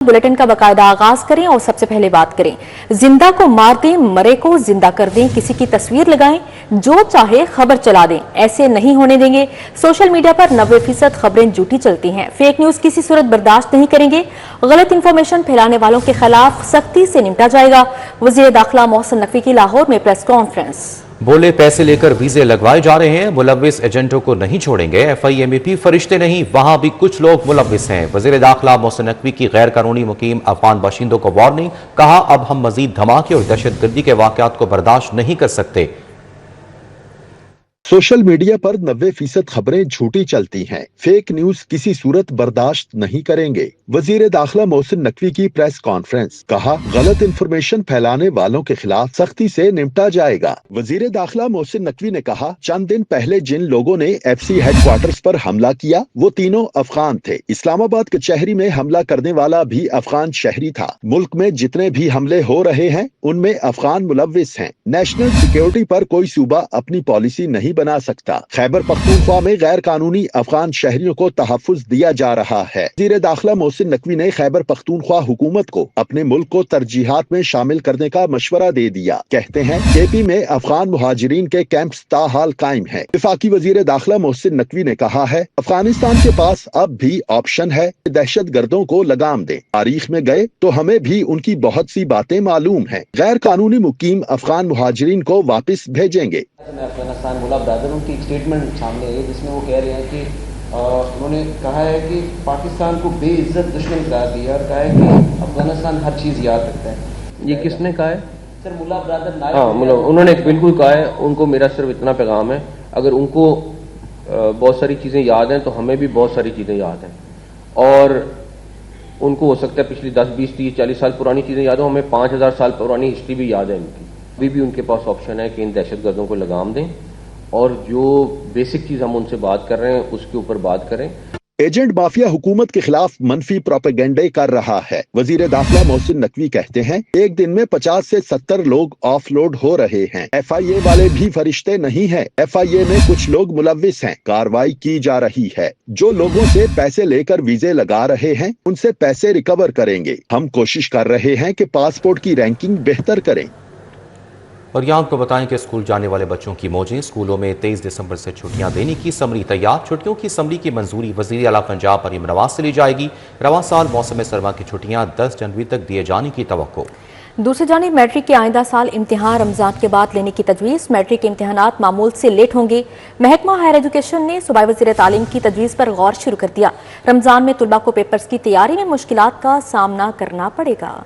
Bulletin का बाकायदा आगाज करें और सबसे पहले बात करें। जिंदा को मार दें, मरे को जिंदा कर दें, किसी की तस्वीर लगाएं, जो चाहे खबर चला दें, ऐसे नहीं होने देंगे। सोशल मीडिया पर 90% खबरें झूठी चलती हैं। फेक न्यूज किसी सूरत बर्दाश्त नहीं करेंगे। गलत इंफॉर्मेशन फैलाने वालों के खिलाफ सख्ती से निपटा जाएगा। वजीर दाखिला मोहसिन नकवी की लाहौर में प्रेस कॉन्फ्रेंस। बोले पैसे लेकर वीजे लगवाए जा रहे हैं, मुलव्विस एजेंटों को नहीं छोड़ेंगे। FIMAP फरिश्ते नहीं, वहां भी कुछ लोग मुलव्विस हैं। वजीर दाखिला मोहसिन नकवी की गैर कानूनी मुकीम अफगान बाशिंदों को वार्निंग, कहा अब हम मजीद धमाके और दहशतगर्दी के वाकयात को बर्दाश्त नहीं कर सकते। सोशल मीडिया पर 90% खबरें झूठी चलती हैं। फेक न्यूज किसी सूरत बर्दाश्त नहीं करेंगे। वजीर दाखिला मोहसिन नकवी की प्रेस कॉन्फ्रेंस, कहा गलत इंफॉर्मेशन फैलाने वालों के खिलाफ सख्ती से निपटा जाएगा। वजीर दाखिला मोहसिन नकवी ने कहा, चंद दिन पहले जिन लोगों ने FC हेडक्वार्टर्स पर हमला किया वो तीनों अफगान थे। इस्लामाबाद कचहरी में हमला करने वाला भी अफगान शहरी था। मुल्क में जितने भी हमले हो रहे हैं उनमें अफगान मुलव्विस हैं। नेशनल सिक्योरिटी पर कोई सूबा अपनी पॉलिसी नहीं बना सकता। खैबर पख्तूनख्वा में गैर कानूनी अफगान शहरियों को तहफ्फुज दिया जा रहा है। वज़ीर दाखिला मोहसिन नकवी ने खैबर पख्तूनख्वा हुकूमत को अपने मुल्क को तरजीहात में शामिल करने का मशवरा दे दिया। कहते हैं KP में अफगान मुहाजिरीन के कैंप्स ताहाल कायम है। वफाकी वज़ीर दाखिला मोहसिन नकवी ने कहा है, अफगानिस्तान के पास अब भी ऑप्शन है, दहशत गर्दों को लगाम दें। तारीख में गए तो हमें भी उनकी बहुत सी बातें मालूम है। गैर कानूनी मुकीम अफगान मुहाजिरीन को वापस भेजेंगे। अफगानिस्तान मुल्ला ब्रदर उनकी एक स्टेटमेंट सामने आई जिसमें वो कह रहे हैं कि उन्होंने कहा है कि पाकिस्तान को बेइज्जत दुश्मन करार दिया और कहा है कि अफगानिस्तान हर चीज़ याद रखता है। ये किसने कहा है? सर मुल्ला ब्रदर। हाँ, मतलब उन्होंने बिल्कुल कहा है। उनको मेरा सिर्फ इतना पैगाम है, अगर उनको बहुत सारी चीज़ें याद हैं तो हमें भी बहुत सारी चीज़ें याद हैं। और उनको हो सकता है पिछली 10, 20, 30, 40 साल पुरानी चीज़ें याद हो, हमें 5000 साल पुरानी हिस्ट्री भी याद है इनकी। अभी भी उनके पास ऑप्शन है कि इन दहशतगर्दों को लगाम दें और जो बेसिक चीज़ हम उनसे बात कर रहे हैं उसके ऊपर बात करें। एजेंट माफिया हुकूमत के खिलाफ मनफी प्रोपेगेंडे कर रहा है। वजीर दाखिला मोहसिन नकवी कहते हैं, एक दिन में 50 से 70 लोग ऑफलोड हो रहे हैं। FIA वाले भी फरिश्ते नहीं हैं। FIA में कुछ लोग मुलव्विस हैं। कार्रवाई की जा रही है। जो लोगों से पैसे लेकर वीजे लगा रहे हैं उनसे पैसे रिकवर करेंगे। हम कोशिश कर रहे हैं कि पासपोर्ट की रैंकिंग बेहतर करें। और यहाँ आपको बताएं कि स्कूल जाने वाले बच्चों की मौजें। स्कूलों में 23 दिसंबर से छुट्टियां देने की समरी तैयार। छुट्टियों की समरी की मंजूरी वज़ीर आला पंजाब मरीम नवाज से ली जाएगी। रवां साल मौसम सरमा की छुट्टियां 10 जनवरी तक दिए जाने की तवक्को। दूसरी जानिब मैट्रिक के आइंदा साल इम्तिहान रमजान के बाद लेने की तजवीज़। मैट्रिक के इम्तिहानात मामूल से लेट होंगे। महकमा हायर एजुकेशन ने सूबाई वज़ीर तालीम की तजवीज़ पर गौर शुरू कर दिया। रमजान में तुलबा को पेपर्स की तैयारी में मुश्किलात का सामना करना पड़ेगा।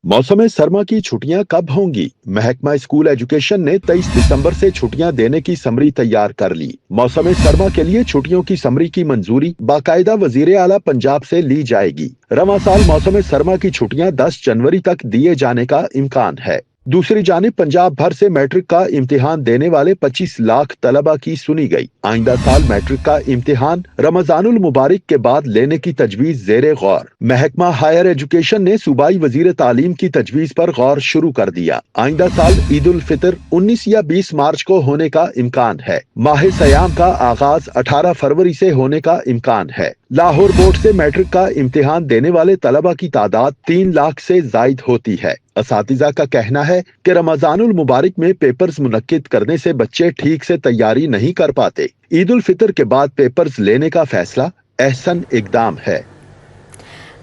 मौसम सरमा की छुट्टियां कब होंगी? महकमा स्कूल एजुकेशन ने 23 दिसंबर से छुट्टियां देने की समरी तैयार कर ली। मौसम सरमा के लिए छुट्टियों की समरी की मंजूरी बाकायदा वजीर आला पंजाब से ली जाएगी। रवां साल मौसम सरमा की छुट्टियां 10 जनवरी तक दिए जाने का इम्कान है। दूसरी जानिब पंजाब भर से मैट्रिक का इम्तिहान देने वाले 25 लाख तलबा की सुनी गई। आइंदा साल मैट्रिक का इम्तिहान रमजानुल मुबारक के बाद लेने की तजवीज ज़ेरे गौर। महकमा हायर एजुकेशन ने सूबाई वजीर तालीम की तजवीज पर गौर शुरू कर दिया। आइंदा साल ईद उल फितर 19 या 20 मार्च को होने का इम्कान है। माह सयाम का आगाज 18 फरवरी से होने का इम्कान है। लाहौर बोर्ड से मैट्रिक का इम्तिहान देने वाले तलबा की तादाद 3 लाख से जायद होती है। असातिज़ा का कहना है कि रमजानुल मुबारक में पेपर्स मुनक्किद करने से बच्चे ठीक से तैयारी नहीं कर पाते। ईद उल फितर के बाद पेपर्स लेने का फैसला अहसन इकदाम है।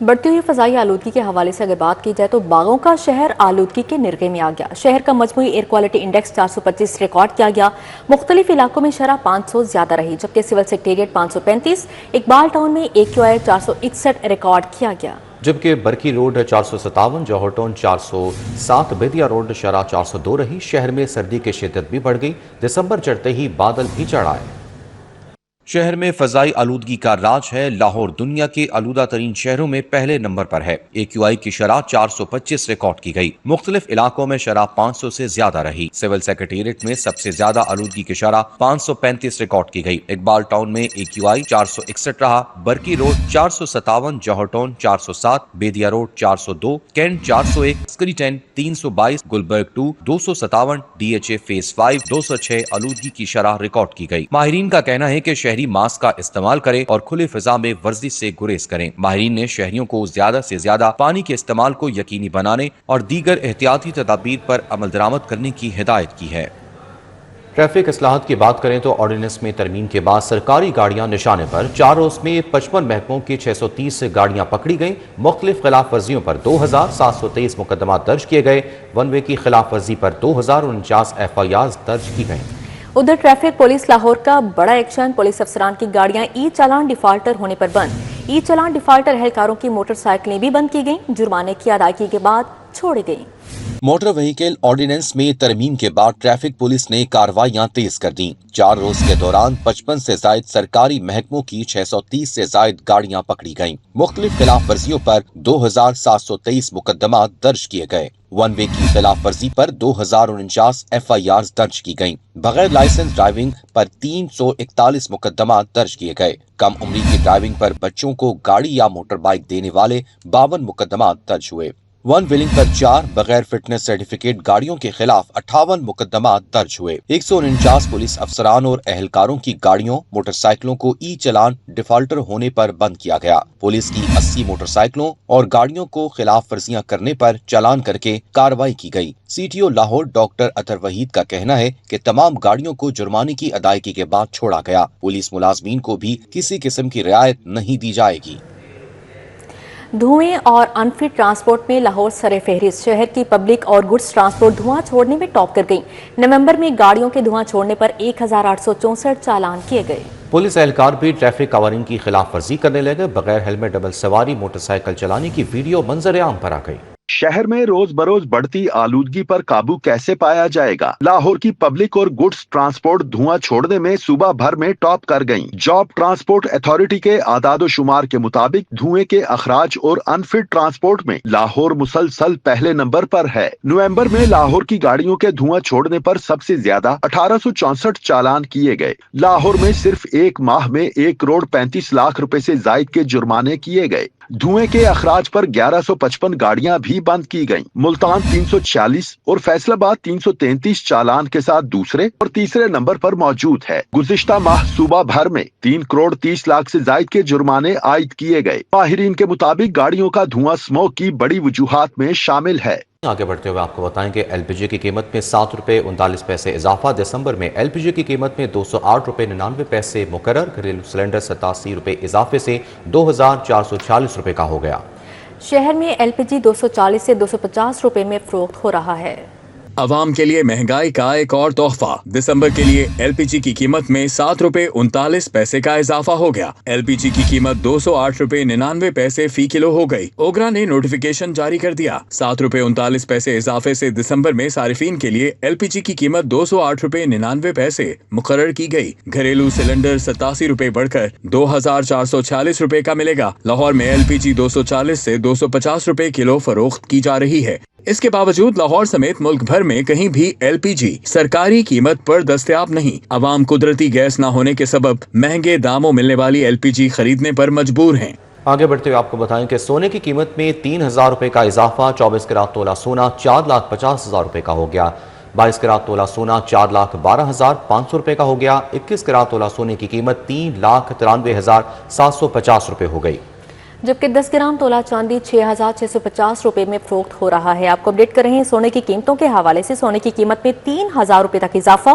बढ़ती हुई फजाई आलूदगी के हवाले से अगर बात की जाए तो बागों का शहर आलूदगी के निर्गे में आ गया। शहर का मजमूई एयर क्वालिटी इंडेक्स 425 रिकॉर्ड किया गया। मुख्तलिफ इलाकों में शरह 500 ज्यादा रही, जबकि सिविल सेक्रेटेरिएट 535, इकबाल टाउन में AQI 461 रिकॉर्ड किया गया। जबकि बरकी road 457, Johar town 407, Bedian road शरह 402 रही। शहर में सर्दी की शिद्दत भी बढ़ गई। दिसंबर चढ़ते ही बादल भी चढ़ आए। शहर में फजाई आलूदगी का राज है। लाहौर दुनिया के आलूदा तरीन शहरों में पहले नंबर पर है। AQI की शरह 425 रिकॉर्ड की गई। मुख्तलिफ इलाकों में शरह 500 से ज्यादा रही। सिविल सेक्रेटेरिएट में सबसे ज्यादा आलूदगी की शरह 535 रिकॉर्ड की गई। इकबाल टाउन में AQI 461 रहा। Barki road 457, Johar town 407, Bedian road 402, cantt 401, Askari 10 322, Gulberg 2 257, DHA phase 5 206 आलूदगी की शरह रिकॉर्ड की गई। माहिरीन का कहना है कि शहरी شہری ماسک کا استعمال کریں اور کھلی فضا میں ورزش سے گریز کریں۔ ماہرین نے شہریوں کو زیادہ سے زیادہ پانی کے استعمال کو یقینی بنانے اور دیگر احتیاطی تدابیر پر عمل درآمد کرنے کی ہدایت کی ہے۔ ٹریفک اصلاحات کی بات کریں تو آرڈیننس میں ترمیم کے بعد سرکاری گاڑیاں نشانے پر 4 روز میں 55 محکموں کی 630 گاڑیاں پکڑی گئیں۔ مختلف خلاف ورزیوں پر 2723 مقدمات درج کیے گئے۔ ون وے کی خلاف ورزی پر 2049 FIRs درج کی گئیں۔ ادھر ٹریفک پولیس لاہور کا بڑا ایکشن، پولیس افسران کی گاڑیاں ای چالان ڈیفالٹر ہونے پر بند۔ ای چالان ڈیفالٹر اہلکاروں کی موٹر سائیکلیں بھی بند کی گئیں، جرمانے کی ادائیگی کے بعد چھوڑی گئیں۔ موٹر وہیکل آرڈیننس میں ترمیم کے بعد ٹریفک پولیس نے کارروائیاں تیز کر دیں۔ 4 روز کے دوران 55 سے زائد سرکاری محکموں کی 630 سے زائد گاڑیاں پکڑی گئیں۔ مختلف خلاف ورزیوں پر 2723 مقدمات درج کیے گئے۔ ون وے کی خلاف ورزی پر 2049 FIRs درج کی گئیں۔ بغیر لائسنس ڈرائیونگ پر 341 مقدمات درج کیے گئے۔ کم عمری کی ڈرائیونگ پر بچوں کو گاڑی یا موٹر بائک دینے والے 52 مقدمات درج ہوئے۔ ون ویلنگ پر 4 بغیر فٹنس سرٹیفکیٹ گاڑیوں کے خلاف 58 مقدمات درج ہوئے۔ 149 پولیس افسران اور اہلکاروں کی گاڑیوں موٹر سائیکلوں کو ای چلان ڈیفالٹر ہونے پر بند کیا گیا۔ پولیس کی 80 موٹر سائیکلوں اور گاڑیوں کو خلاف ورزیاں کرنے پر چالان کر کے کارروائی کی گئی۔ CTO لاہور ڈاکٹر اطہر وحید کا کہنا ہے کہ تمام گاڑیوں کو جرمانے کی ادائیگی کے بعد چھوڑا گیا۔ پولیس ملازمین کو بھی کسی قسم کی رعایت نہیں دی جائے گی۔ دھوئیں اور انفٹ ٹرانسپورٹ میں لاہور سر فہرست، شہر کی پبلک اور گڈز ٹرانسپورٹ دھواں چھوڑنے میں ٹاپ کر گئی۔ نومبر میں گاڑیوں کے دھواں چھوڑنے پر 1864 چالان کیے گئے۔ پولیس اہلکار بھی ٹریفک قوانین کی خلاف ورزی کرنے لگے۔ بغیر ہیلمٹ ڈبل سواری موٹر سائیکل چلانے کی ویڈیو منظر عام پر آ گئی۔ شہر میں روز بروز بڑھتی آلودگی پر قابو کیسے پایا جائے گا؟ لاہور کی پبلک اور گڈز ٹرانسپورٹ دھواں چھوڑنے میں صوبہ بھر میں ٹاپ کر گئیں۔ جاب ٹرانسپورٹ اتھارٹی کے اعداد و شمار کے مطابق دھوئیں کے اخراج اور انفٹ ٹرانسپورٹ میں لاہور مسلسل پہلے نمبر پر ہے۔ نومبر میں لاہور کی گاڑیوں کے دھواں چھوڑنے پر سب سے زیادہ 1864 چالان کیے گئے۔ لاہور میں صرف ایک ماہ میں 1 کروڑ 35 لاکھ روپے سے زائد کے جرمانے کیے گئے۔ دھوئیں کے اخراج پر 1155 گاڑیاں بھی بند کی گئیں۔ ملتان 346 اور فیصل آباد 333 چالان کے ساتھ دوسرے اور تیسرے نمبر پر موجود ہے۔ گزشتہ ماہ صوبہ بھر میں 3 کروڑ 30 لاکھ سے زائد کے جرمانے عائد کیے گئے۔ ماہرین کے مطابق گاڑیوں کا دھواں اسموگ کی بڑی وجوہات میں شامل ہے۔ آگے بڑھتے ہوئے آپ کو بتائیں کہ LPG کی قیمت میں 7 روپے 39 پیسے اضافہ۔ دسمبر میں LPG کی قیمت میں 208 روپے 99 پیسے مقرر۔ گھریلو سلنڈر 87 روپے اضافے سے 2446 روپے کا ہو گیا۔ شہر میں LPG 240 سے 250 روپے میں فروخت ہو رہا ہے۔ عوام کے لیے مہنگائی کا ایک اور تحفہ، دسمبر کے لیے LPG کی قیمت میں 7 روپے 39 پیسے کا اضافہ ہو گیا۔ LPG کی قیمت 208 روپے 99 پیسے فی کلو ہو گئی۔ اوگرا نے نوٹیفیکیشن جاری کر دیا۔ 7 روپے 39 پیسے اضافے سے دسمبر میں صارفین کے لیے LPG کی قیمت 208 روپے 99 پیسے مقرر کی گئی۔ گھریلو سلنڈر 87 روپے بڑھ کر 2446 روپے کا ملے گا۔ لاہور میں LPG 240 سے 250 روپے کلو فروخت کی جا رہی ہے۔ اس کے باوجود لاہور سمیت ملک بھر میں کہیں بھی LPG سرکاری قیمت پر دستیاب نہیں۔ عوام قدرتی گیس نہ ہونے کے سبب مہنگے داموں ملنے والی LPG خریدنے پر مجبور ہیں۔ آگے بڑھتے ہوئے آپ کو بتائیں کہ سونے کی قیمت میں 3000 روپے کا اضافہ۔ 24 کیرات تولہ سونا 4,50,000 روپے کا ہو گیا۔ 22 کیرات تولہ سونا 4,12,500 روپے کا ہو گیا۔ 21 کیرات تولہ سونے کی قیمت 3,93,750 روپے ہو گئی، جبکہ 10 گرام تولہ چاندی 6,650 روپے میں فروخت ہو رہا ہے۔ آپ کو اپڈیٹ کر رہے ہیں سونے کی قیمتوں کے حوالے سے۔ سونے کی قیمت میں 3,000 روپے تک اضافہ۔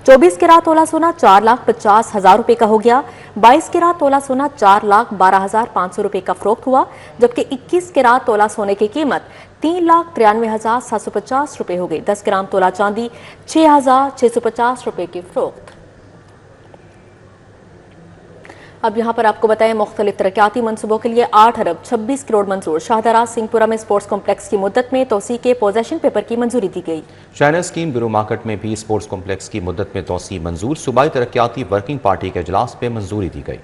24 کیرات تولہ سونا 4,50,000 روپے کا ہو گیا۔ 22 کیرات تولہ سونا 4,12,500 روپے کا فروخت ہوا، جبکہ 21 کیرات تولہ سونے کی قیمت 3,93,750 روپے ہو گئی۔ 10 گرام تولہ چاندی 6,650 روپے کی فروخت۔ اب یہاں پر آپ کو بتائیں مختلف ترقیاتی منصوبوں کے لیے 8 ارب 26 کروڑ منظور۔ شاہدرہ سنگھ پورہ میں سپورٹس کمپلیکس کی مدت میں توسیع کے پوزیشن پیپر کی منظوری دی گئی۔ چائنا اسکیم گرو مارکیٹ میں بھی سپورٹس کمپلیکس کی مدت میں توسیع منظور۔ صوبائی ترقیاتی ورکنگ پارٹی کے اجلاس میں منظوری دی گئی۔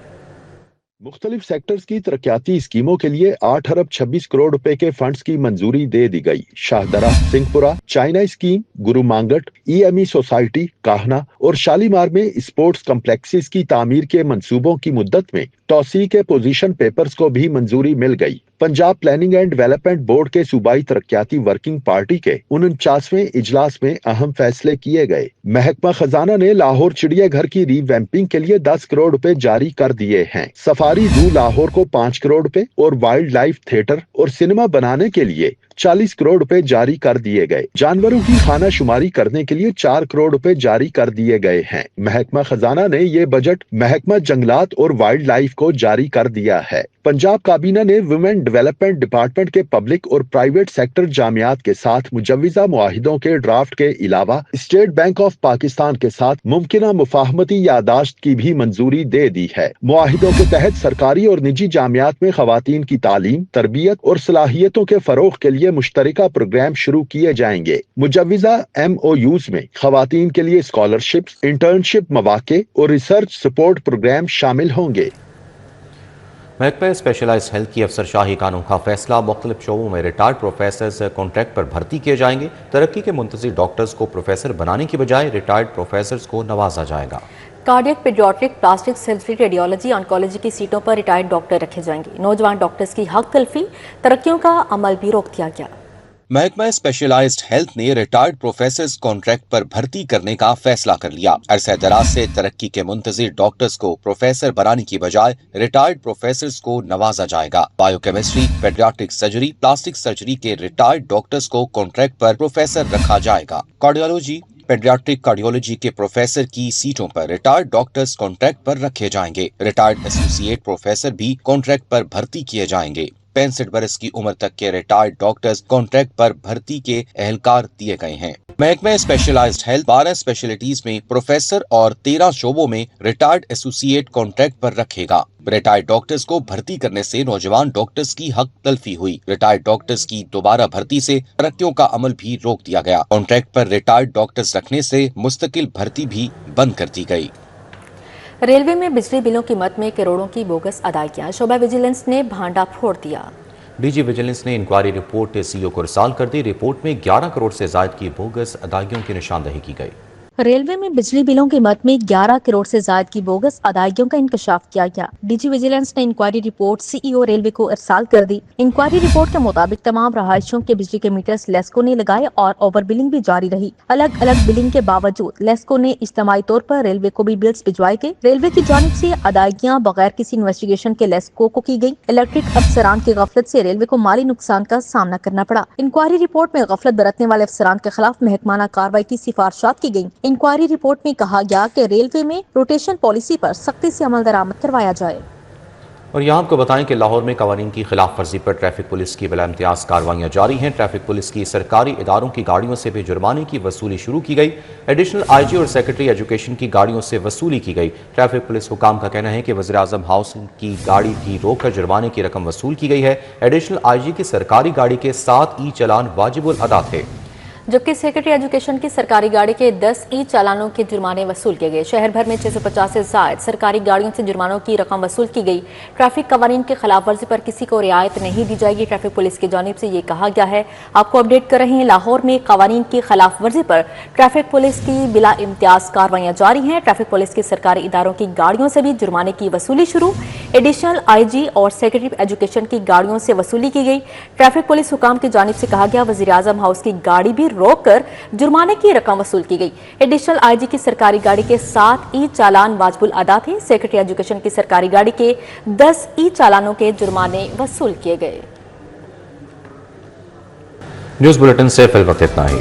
مختلف سیکٹرز کی ترقیاتی اسکیموں کے لیے 8 ارب 26 کروڑ روپے کے فنڈز کی منظوری دے دی گئی۔ شاہدرہ سنگھ پورہ چائنا اسکیم، گرو مانگٹ، EME سوسائٹی، کاہنا اور شالیمار میں اسپورٹس کمپلیکسز کی تعمیر کے منصوبوں کی مدت میں तौसी के पोजीशन पेपर्स को भी मंजूरी मिल गई। Punjab planning and development board के सूबाई तरक्याती वर्किंग पार्टी के 49वें इजलास में अहम फैसले किए गए। महकमा खजाना ने लाहौर चिड़ियाघर की रीवैम्पिंग के लिए 10 करोड़ रुपए जारी कर दिए हैं। सफारी जू लाहौर को 5 करोड़ रुपए और वाइल्ड लाइफ थिएटर और सिनेमा बनाने के लिए 40 करोड़ रुपए जारी कर दिए गए। जानवरों की खाना शुमारी करने के लिए 4 करोड़ रुपए जारी कर दिए गए हैं। महकमा खजाना ने ये बजट महकमा जंगलात और वाइल्ड लाइफ को जारी कर दिया है। पंजाब काबीना ने वुमेन डेवलपमेंट डिपार्टमेंट के पब्लिक और प्राइवेट सेक्टर जामियात के साथ मुजव्विजा मुआहिदों के ड्राफ्ट के अलावा स्टेट बैंक ऑफ पाकिस्तान के साथ मुमकिना मुफाहमती यादाश्त की भी मंजूरी दे दी है। मुआहिदों के तहत सरकारी और निजी जामियात में खवातीन की तालीम, तरबियत और सलाहियतों के फरोग के लिए मुश्तरका प्रोग्राम शुरू किए जाएंगे। मुजव्विजा MOUs में खवातीन के लिए स्कॉलरशिप्स, इंटर्नशिप मौके और रिसर्च सपोर्ट प्रोग्राम शामिल होंगे। महकमा स्पेशलाइज्ड हेल्थ की अफसरशाही कानून का फैसला, मुख्तलिफ शोबों में रिटायर्ड प्रोफेसर्स कॉन्ट्रैक्ट पर भर्ती किए जाएंगे। तरक्की के मुंतज़िर डॉक्टर्स को प्रोफेसर बनाने की बजाय रिटायर्ड प्रोफेसर्स को नवाजा जाएगा। Cardiac, paediatric, plastic surgery, radiology, oncology की सीटों पर रिटायर्ड डॉक्टर रखे जाएंगे। नौजवान डॉक्टर्स की हक तलफी, तरक्कियों का अमल भी रोक दिया गया। महकमा स्पेशलाइज्ड हेल्थ ने रिटायर्ड प्रोफेसर्स कॉन्ट्रैक्ट पर भर्ती करने का फैसला कर लिया। अरसे दराज से तरक्की के मुंतज़िर डॉक्टर्स को प्रोफेसर बनाने की बजाय रिटायर्ड प्रोफेसर्स को नवाजा जाएगा। Biochemistry, paediatric surgery, plastic surgery के रिटायर्ड डॉक्टर्स को कॉन्ट्रैक्ट पर प्रोफेसर रखा जाएगा। कार्डियोलॉजी, पेडियाट्रिक कार्डियोलॉजी के प्रोफेसर की सीटों पर रिटायर्ड डॉक्टर्स कॉन्ट्रैक्ट पर रखे जाएंगे। रिटायर्ड एसोसिएट प्रोफेसर भी कॉन्ट्रैक्ट पर भर्ती किए जाएंगे। 65 बरस की उम्र तक के रिटायर्ड डॉक्टर्स कॉन्ट्रैक्ट पर भर्ती के एहलकार दिए गए हैं। महकमा स्पेशलाइज्ड हेल्थ 12 स्पेशलिटीज में प्रोफेसर और 13 शोबों में रिटायर्ड एसोसिएट कॉन्ट्रैक्ट पर रखेगा। रिटायर्ड डॉक्टर्स को भर्ती करने से नौजवान डॉक्टर्स की हक तलफी हुई। रिटायर्ड डॉक्टर्स की दोबारा भर्ती से तरक्कियों का अमल भी रोक दिया गया। कॉन्ट्रैक्ट पर रिटायर्ड डॉक्टर्स रखने से मुस्तकिल भर्ती भी बंद कर दी गई। रेलवे में बिजली बिलों की मद में करोड़ों की बोगस अदायगियां, शोबा विजिलेंस ने भांडा फोड़ दिया। डीजी विजिलेंस ने इंक्वायरी रिपोर्ट सीईओ को इरसाल कर दी। रिपोर्ट में 11 करोड़ से ज्यादा की बोगस अदायगियों की निशानदही की गई। रेलवे में बिजली बिलों की मद में 11 करोड़ से ज्यादा की बोगस अदायगियों का इंकशाफ किया गया। डीजी विजिलेंस ने इंक्वायरी रिपोर्ट सीईओ रेलवे को इरसाल कर दी। इंक्वायरी रिपोर्ट के मुताबिक तमाम रहायशों के बिजली के मीटर्स लेस्को ने लगाए और ओवर बिलिंग भी जारी रही। अलग अलग बिलिंग के बावजूद लेस्को ने इज्तिमाई तौर पर रेलवे को भी बिल्स भिजवाए गए। रेलवे की जानिब से अदायगियां बगैर किसी इन्वेस्टिगेशन के लेस्को को की गयी। इलेक्ट्रिक अफसरान की गफलत से रेलवे को माली नुकसान का सामना करना पड़ा। इंक्वायरी रिपोर्ट में गफलत बरतने वाले अफसरान के खिलाफ महकमाना कार्रवाई की सिफारिशात की गयी। इंक्वायरी रिपोर्ट में कहा गया कि रेलवे में रोटेशन पॉलिसी पर सख्ती से अमल दरामद करवाया जाए। और यहाँ आपको बताएं कि लाहौर में कवानीन की खिलाफ वर्जी पर ट्रैफिक पुलिस की बिला इम्तियाज कार्रवाइयाँ जारी हैं। ट्रैफिक पुलिस की सरकारी इदारों की गाड़ियों से भी जुर्माने की वसूली शुरू की गई। एडिशनल IG और सेक्रेटरी एजुकेशन की गाड़ियों से वसूली की गई। ट्रैफिक पुलिस हुकाम का कहना है कि वज़ीर आज़म हाउस की गाड़ी भी रोककर जुर्माने की रकम वसूल की गई है। एडिशनल IG की सरकारी गाड़ी के 7 ई चालान वाजिबुल अदा थे, जबकि सेक्रेटरी एजुकेशन की सरकारी गाड़ी के 10 ई चालानों के जुर्माने वसूल किए गए। शहर भर में 650 से ज्यादा सरकारी गाड़ियों से जुर्मानों की रकम वसूल की गई। ट्रैफिक कवानीन की खिलाफ वर्जी पर किसी को रियायत नहीं दी जाएगी। ट्रैफिक पुलिस की जानिब से ये कहा गया है। आपको अपडेट कर रहे हैं, लाहौर में कवानीन की खिलाफ वर्जी पर ट्रैफिक पुलिस की बिला इम्तियाज कार्रवाइयां जारी हैं। ट्रैफिक पुलिस की सरकारी इदारों की गाड़ियों से भी जुर्माने की वसूली शुरू। एडिशनल IG और सेक्रेटरी एजुकेशन की गाड़ियों से वसूली की गई। ट्रैफिक पुलिस हुकाम की जानिब से कहा गया, वज़ीर आज़म हाउस की गाड़ी भी रोककर जुर्माने की रकम वसूल की गई। एडिशनल IG की सरकारी गाड़ी के 7 ई चालान वाजिबुल अदा थे। सेक्रेटरी एजुकेशन की सरकारी गाड़ी के 10 ई चालानों के जुर्माने वसूल किए गए। न्यूज़ बुलेटिन से फिल वक्त इतना ही।